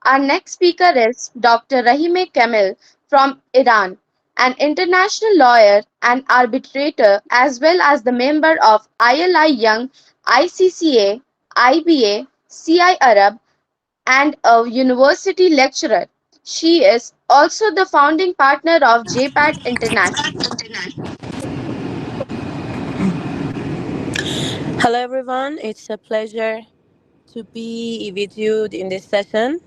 Our next speaker is Dr. Rahimeh Kamel from Iran, an international lawyer and arbitrator as well as the member of ILI Young, ICCA, IBA, CI Arab, and a university lecturer. She is also the founding partner of Jpad International. Hello, everyone. It's a pleasure to be with you in this session.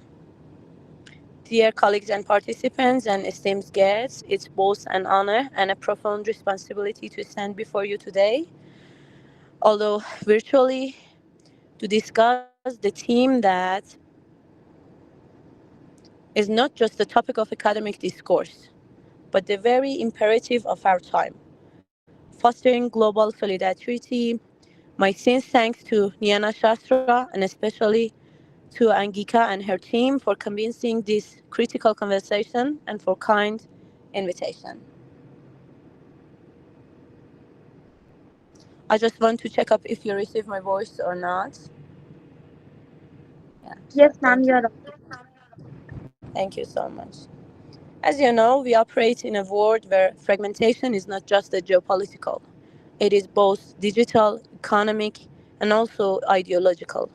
Dear colleagues and participants and esteemed guests, it's both an honor and a profound responsibility to stand before you today, although virtually, to discuss the theme that is not just the topic of academic discourse, but the very imperative of our time, fostering global solidarity. My sincere thanks to Nyaya Shastra and especially to Angika and her team for convening this critical conversation and for kind invitation. I just want to check up if you receive my voice or not. Yeah, Yes, sure. ma'am, Thank you're you. right. Thank you so much. As you know, we operate in a world where fragmentation is not just a geopolitical. It is both digital, economic, and also ideological,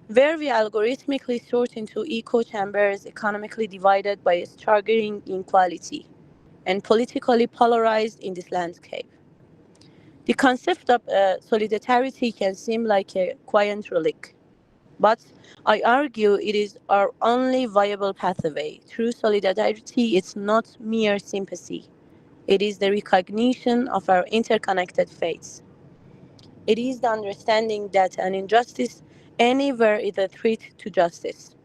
where we algorithmically sort into echo chambers economically divided by a staggering inequality and politically polarized in this landscape. The concept of solidarity can seem like a quiet relic, but I argue it is our only viable pathway. True solidarity is not mere sympathy, it is the recognition of our interconnected fates. It is the understanding that an injustice anywhere is a threat to justice.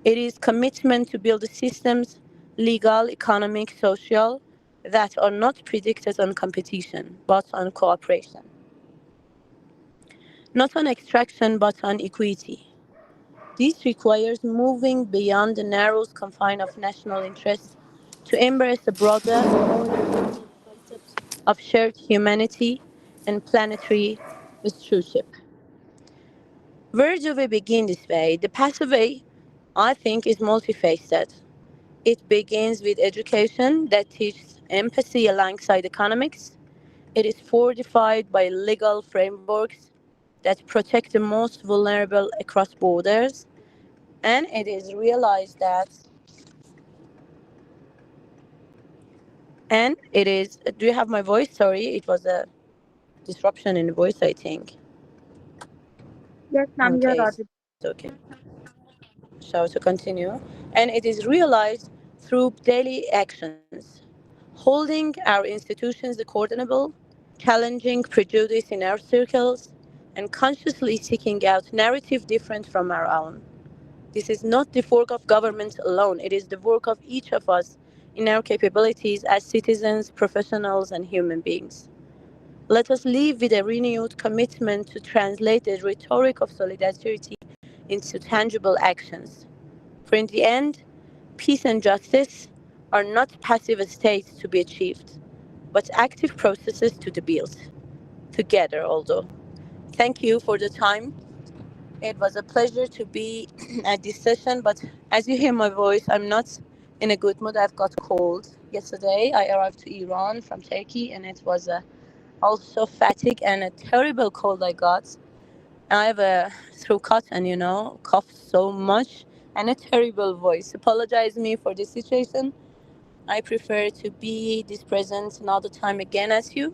It is commitment to build systems, legal, economic, social, that are not predicted on competition, but on cooperation. Not on extraction, but on equity. This requires moving beyond the narrow confine of national interest to embrace a broader, more universal concept of shared humanity and planetary stewardship. Where do we begin this way? The pathway, I think, is multifaceted. It begins with education that teaches empathy alongside economics. It is fortified by legal frameworks that protect the most vulnerable across borders. And it is realized that, and it is, do you have my voice? Sorry, it was a disruption in the voice, I think. Yes, ma'am, you're Okay, right. it's okay. So to continue. And it is realized through daily actions, holding our institutions accountable, challenging prejudice in our circles, and consciously seeking out narrative different from our own. This is not the work of government alone, it is the work of each of us in our capabilities as citizens, professionals, and human beings. Let us live with a renewed commitment to translate the rhetoric of solidarity into tangible actions. For in the end, peace and justice are not passive states to be achieved, but active processes to be built together, although. Thank you for the time. It was a pleasure to be at this session, but as you hear my voice, I'm not in a good mood. I've got cold. Yesterday, I arrived to Iran from Turkey, and it was also fatigue and a terrible cold I got. I have a throat cut and cough so much and a terrible voice. Apologize me for this situation. I prefer to be this present another time again as you.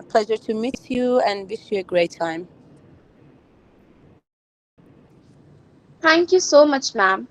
Pleasure to meet you and wish you a great time. Thank you so much, ma'am.